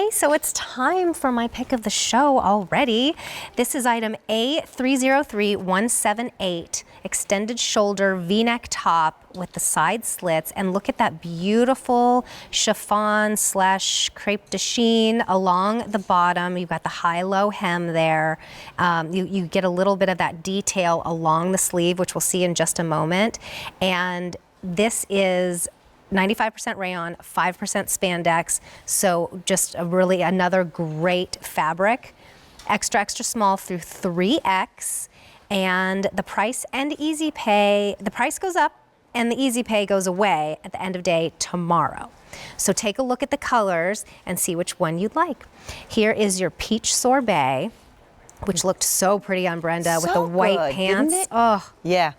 Okay, so it's time for my pick of the show already. This is item A303178, extended shoulder V-neck top with the side slits, and look at that beautiful chiffon / crepe de chine along the bottom. You've got the high-low hem there. You get a little bit of that detail along the sleeve, which we'll see in just a moment. And this is 95% rayon, 5% spandex, so just another great fabric. Extra small through 3X, and the price and easy pay, the price goes up and the easy pay goes away at the end of day tomorrow. So take a look at the colors and see which one you'd like. Here is your peach sorbet, which looked so pretty on Brenda with the white pants. Didn't it? Oh, yeah.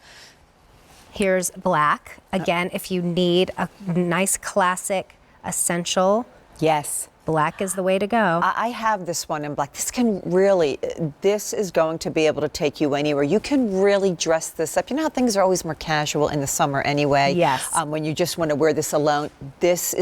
Here's black. Again, if you need a nice classic essential, Yes. black is the way to go. I have this one in black. This is going to be able to take you anywhere. You can really dress this up. You know how things are always more casual in the summer anyway? Yes. When you just want to wear this alone, it's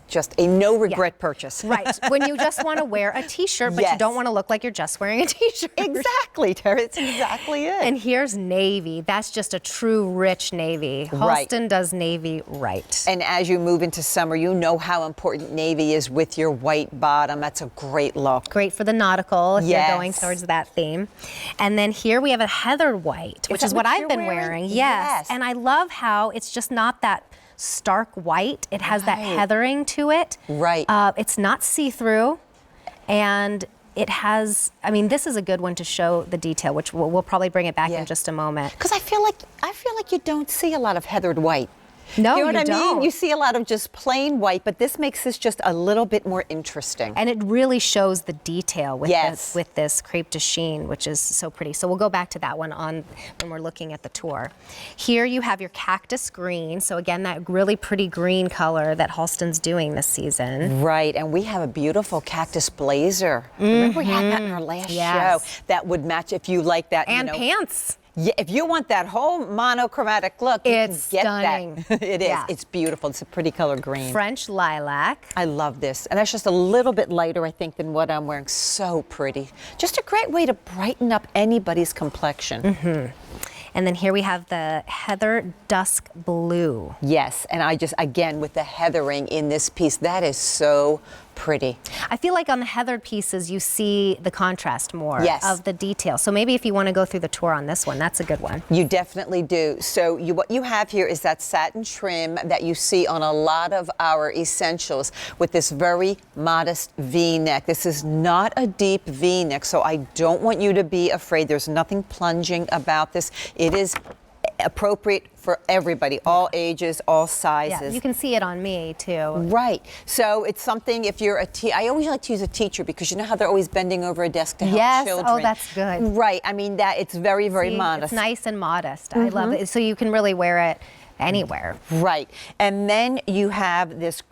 just a no regret purchase. Right. When you just want to wear a t-shirt, but Yes. you don't want to look like you're just wearing a t-shirt. Exactly, Tara. It's exactly it. And here's navy. That's just a true rich navy. Right. Halston does navy right. And as you move into summer, you know how important navy is with your white bottom. That's a great look. Great for the nautical if Yes. you're going towards that theme. And then here we have a heathered white, which is what I've been wearing. Yes. And I love how it's just not that stark white. It has that heathering to it. Right. It's not see-through, and it has, I mean, this is a good one to show the detail, which we'll probably bring it back in just a moment. Because I feel like you don't see a lot of heathered white. No, you know what I don't. mean? You see a lot of just plain white, but this makes this just a little bit more interesting. And it really shows the detail with Yes. this crepe de chine, which is so pretty. So we'll go back to that one when we're looking at the tour. Here you have your cactus green. So again, that really pretty green color that Halston's doing this season. Right, and we have a beautiful cactus blazer. Remember we had that in our last show? That would match if you like that. And pants. Yeah, if you want that whole monochromatic look, you It's can get stunning. that. It is. Yeah. It's beautiful. It's a pretty color green. French lilac. I love this. And that's just a little bit lighter, I think, than what I'm wearing. So pretty. Just a great way to brighten up anybody's complexion. And then here we have the heather dusk blue. Yes, and again, with the heathering in this piece, that is so pretty. I feel like on the heathered pieces, you see the contrast more Yes. of the detail. So maybe if you want to go through the tour on this one, that's a good one. You definitely do. So what you have here is that satin trim that you see on a lot of our essentials with this very modest V-neck. This is not a deep V-neck, so I don't want you to be afraid. There's nothing plunging about this. It is appropriate for everybody, all ages, all sizes. Yeah, you can see it on me too. Right. So it's something, if you're I always like to use a teacher because you know how they're always bending over a desk to help children. Oh, that's good. Right. I mean, it's very, very modest. It's nice and modest. I love it. So you can really wear it anywhere. Right. And then you have this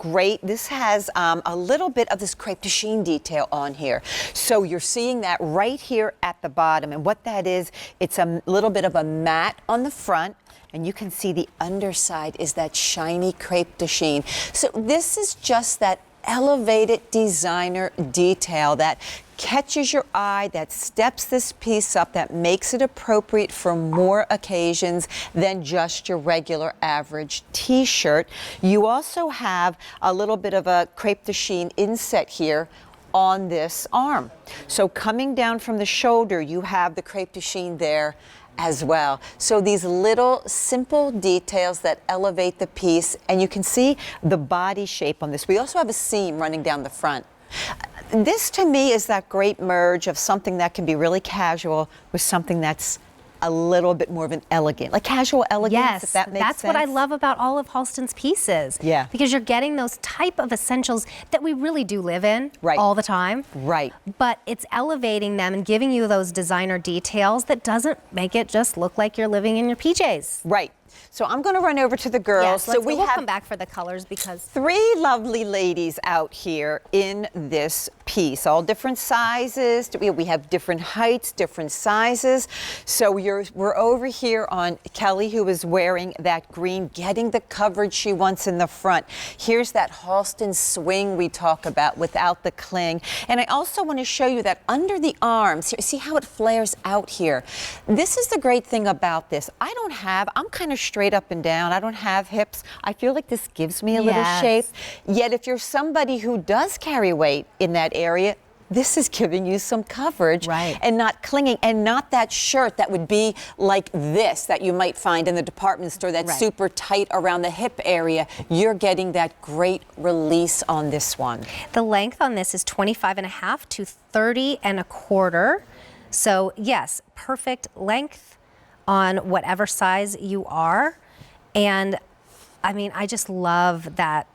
this has a little bit of this crepe de chine detail on here. So you're seeing that right here at the bottom. And what that is, it's a little bit of a matte on the front. And you can see the underside is that shiny crepe de chine. So this is just that elevated designer detail that catches your eye, that steps this piece up, that makes it appropriate for more occasions than just your regular average t-shirt. You also have a little bit of a crepe de chine inset here on this arm. So coming down from the shoulder, you have the crepe de chine there as well. So these little simple details that elevate the piece, and you can see the body shape on this. We also have a seam running down the front. This to me is that great merge of something that can be really casual with something that's a little bit more of an elegant, like casual elegance, if that makes sense. That's what I love about all of Halston's pieces. Yeah. Because you're getting those type of essentials that we really do live in all the time. Right. But it's elevating them and giving you those designer details that doesn't make it just look like you're living in your PJs. Right. So I'm going to run over to the girls. Yes, so we'll have come back for the colors because 3 lovely ladies out here in this piece, all different sizes. We have different heights, different sizes. So we're over here on Kelly, who is wearing that green, getting the coverage she wants in the front. Here's that Halston swing we talk about without the cling. And I also want to show you that under the arms, see how it flares out here. This is the great thing about this. I'm kind of straight up and down. I don't have hips. I feel like this gives me a little shape. Yet if you're somebody who does carry weight in that area, this is giving you some coverage and not clinging, and not that shirt that would be like this that you might find in the department store that's super tight around the hip area. You're getting that great release on this one. The length on this is 25.5 to 30.25. So yes, perfect length on whatever size you are. And I mean, I just love that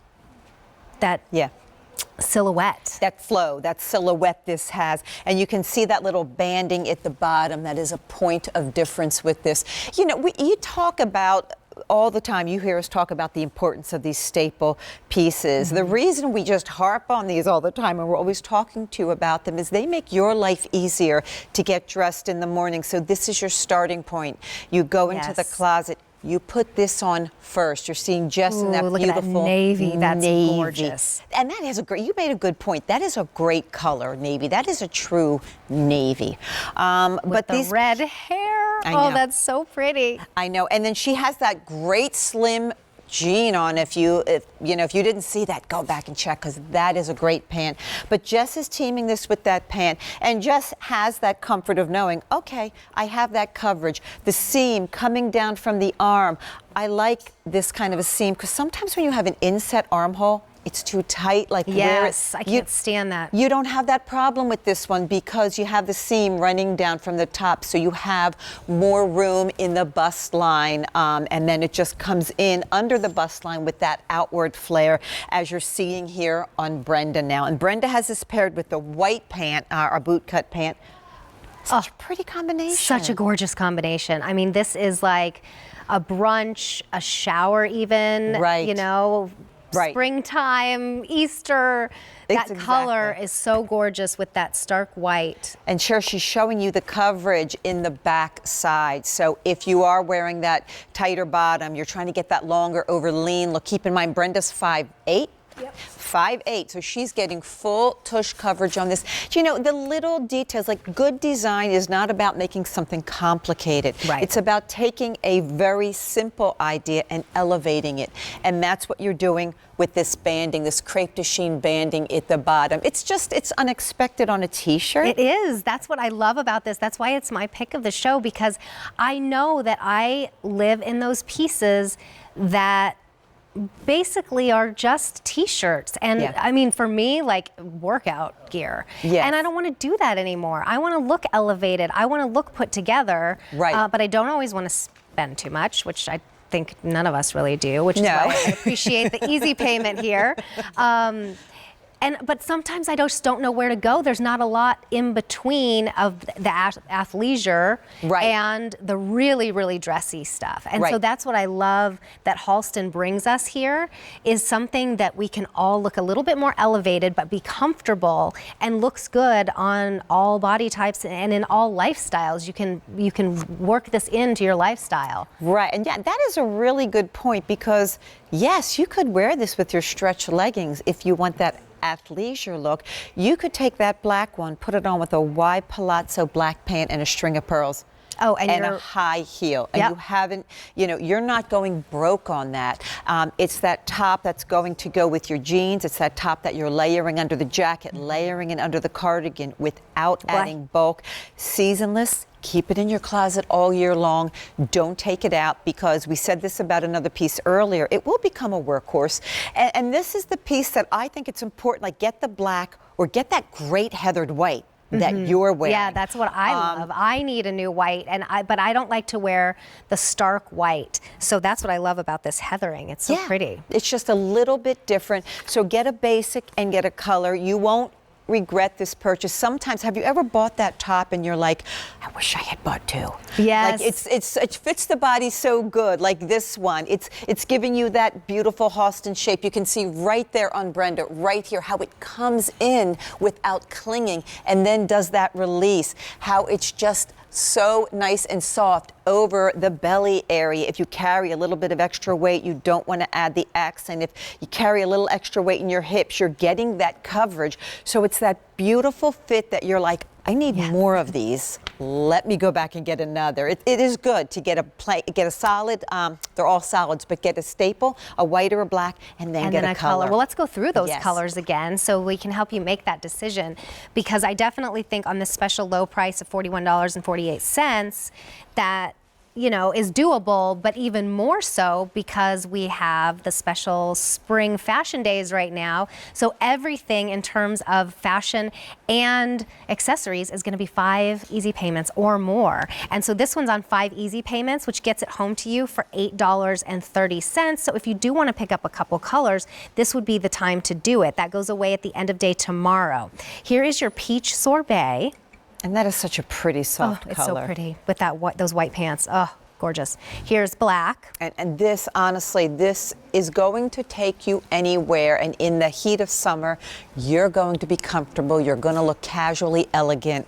silhouette. That flow, that silhouette this has. And you can see that little banding at the bottom. That is a point of difference with this. You know, you talk about all the time, you hear us talk about the importance of these staple pieces. The reason we just harp on these all the time and we're always talking to you about them is they make your life easier to get dressed in the morning. So this is your starting point. You go into the closet. You put this on first. You're seeing Jess in that beautiful look at that navy. That's gorgeous. And that is you made a good point. That is a great color, navy. That is a true navy. But the red hair. Oh, that's so pretty. I know. And then she has that great slim jean on. If you didn't see that, go back and check, because that is a great pant. But Jess is teaming this with that pant, and Jess has that comfort of knowing, okay, I have that coverage. The seam coming down from the arm. I like this kind of a seam, because sometimes when you have an inset armhole, it's too tight, like yes, I can't stand that. You don't have that problem with this one because you have the seam running down from the top, so you have more room in the bust line, and then it just comes in under the bust line with that outward flare, as you're seeing here on Brenda now. And Brenda has this paired with the white pant, our boot cut pant. Such a pretty combination. Such a gorgeous combination. I mean, this is like a brunch, a shower even, you know. Springtime, Easter, that color is so gorgeous with that stark white. And sure, she's showing you the coverage in the back side. So if you are wearing that tighter bottom, you're trying to get that longer over lean look. Keep in mind, Brenda's 5'8". Yep. 5'8", so she's getting full tush coverage on this. You know, the little details, like good design is not about making something complicated. It's about taking a very simple idea and elevating it. And that's what you're doing with this banding, this crepe de chine banding at the bottom. It's unexpected on a t-shirt. It is. That's what I love about this. That's why it's my pick of the show, because I know that I live in those pieces that basically are just t-shirts, and I mean, for me, like workout gear, and I don't want to do that anymore. I want to look elevated. I want to look put together, but I don't always want to spend too much, which I think none of us really do, which is why I appreciate the easy payment here. But sometimes I just don't know where to go. There's not a lot in between of the athleisure and the really, really dressy stuff. And so that's what I love that Halston brings us here, is something that we can all look a little bit more elevated, but be comfortable and looks good on all body types and in all lifestyles. You can work this into your lifestyle. And that is a really good point, because yes, you could wear this with your stretch leggings if you want that athleisure look. You could take that black one, put it on with a wide palazzo black pant and a string of pearls. Oh, and a high heel. And you haven't, you're not going broke on that. It's that top that's going to go with your jeans. It's that top that you're layering under the jacket, layering it under the cardigan without adding bulk. Seasonless. Keep it in your closet all year long. Don't take it out, because we said this about another piece earlier. It will become a workhorse. And this is the piece that I think it's important, like get the black or get that great heathered white that you're wearing. Yeah, that's what I love. I need a new white, but I don't like to wear the stark white. So that's what I love about this heathering. It's so pretty. It's just a little bit different. So get a basic and get a color. You won't regret this purchase. Sometimes, have you ever bought that top and you're like, I wish I had bought two? Yes. Like it fits the body so good. Like this one, it's giving you that beautiful Halston shape. You can see right there on Brenda, right here, how it comes in without clinging and then does that release. How it's just so nice and soft over the belly area. If you carry a little bit of extra weight, you don't want to add the accent. If you carry a little extra weight in your hips, you're getting that coverage. So it's that beautiful fit that you're like, I need more of these. Let me go back and get another. It is good to get a solid, they're all solids, but get a staple, a white or a black, and then get a color. Well, let's go through those colors again so we can help you make that decision, because I definitely think on this special low price of $41.48 that is doable, but even more so because we have the special spring fashion days right now. So everything in terms of fashion and accessories is going to be 5 easy payments or more. And so this one's on 5 easy payments, which gets it home to you for $8.30. So if you do want to pick up a couple colors, this would be the time to do it. That goes away at the end of day tomorrow. Here is your peach sorbet. And that is such a pretty soft color. It's so pretty with those white pants. Oh, gorgeous. Here's black. And this, honestly, this is going to take you anywhere. And in the heat of summer, you're going to be comfortable. You're going to look casually elegant.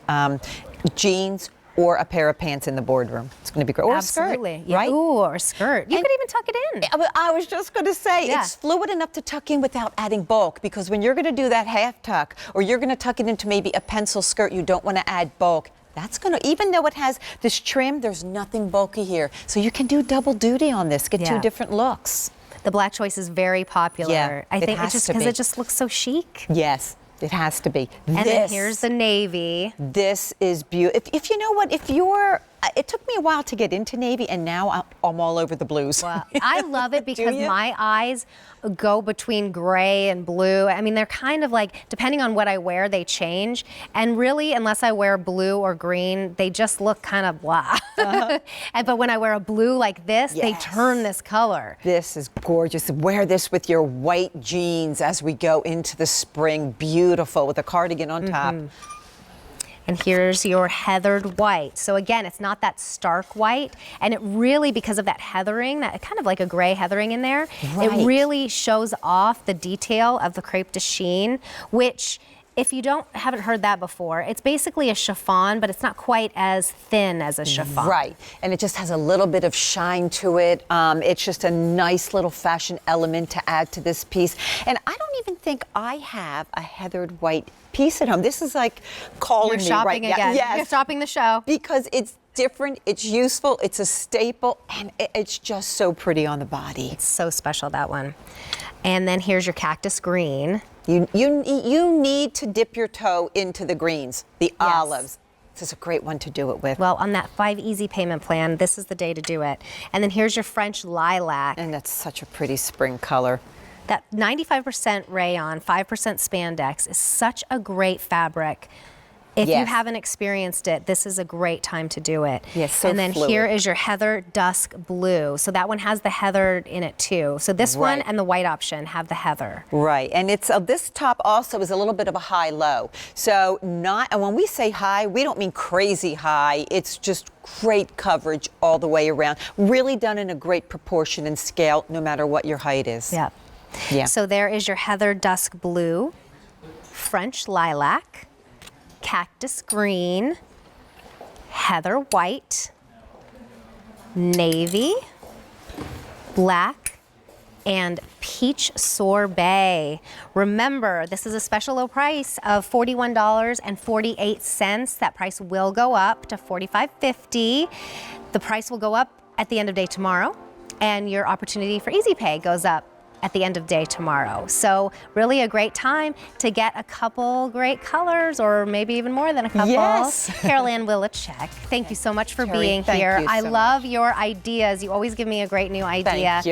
Jeans or a pair of pants in the boardroom. It's going to be great. Or Absolutely. a skirt, right? Ooh, or a skirt. You could even tuck it in. I was just going to say, it's fluid enough to tuck in without adding bulk, because when you're going to do that half tuck, or you're going to tuck it into maybe a pencil skirt, you don't want to add bulk. That's going to, even though it has this trim, there's nothing bulky here. So you can do double duty on this, get 2 different looks. The black choice is very popular. Yeah, I think it's just because it just looks so chic. Yes. It has to be. And then here's the navy. This is beautiful. If you know what, it took me a while to get into navy, and now I'm all over the blues. Well, I love it because my eyes go between gray and blue. I mean, they're kind of like, depending on what I wear, they change. And really, unless I wear blue or green, they just look kind of blah. But when I wear a blue like this, they turn this color. This is gorgeous. Wear this with your white jeans as we go into the spring. Beautiful, with a cardigan on top. And here's your heathered white. So again, it's not that stark white, and it really, because of that heathering, that kind of like a gray heathering in there, it really shows off the detail of the crepe de chine, which, if you haven't heard that before, it's basically a chiffon, but it's not quite as thin as a chiffon. Right, and it just has a little bit of shine to it. It's just a nice little fashion element to add to this piece. And I don't even think I have a heathered white piece at home. This is like calling me right again. now. Yes. You're shopping the show. Because it's different, it's useful, it's a staple, and it's just so pretty on the body. It's so special, that one. And then here's your Cactus Green. You need to dip your toe into the greens, the olives. This is a great one to do it with. Well, on that 5 easy payment plan, this is the day to do it. And then here's your French lilac. And that's such a pretty spring color. That 95% rayon, 5% spandex is such a great fabric. If you haven't experienced it, this is a great time to do it. Yes, so And then fluid. here is your Heather Dusk Blue. So that one has the heather in it too. So this one and the white option have the heather. Right, and it's this top also is a little bit of a high-low. So and when we say high, we don't mean crazy high. It's just great coverage all the way around. Really done in a great proportion and scale, no matter what your height is. Yeah. So there is your Heather Dusk Blue, French Lilac, Cactus Green, Heather White, Navy, Black, and Peach Sorbet. Remember, this is a special low price of $41.48. That price will go up to $45.50. The price will go up at the end of day tomorrow, and your opportunity for Easy Pay goes up at the end of day tomorrow. So really a great time to get a couple great colors, or maybe even more than a couple. Yes. Carol Ann Willichek, thank you so much for being Thank here. you I so love your ideas. You always give me a great new idea. Thank you.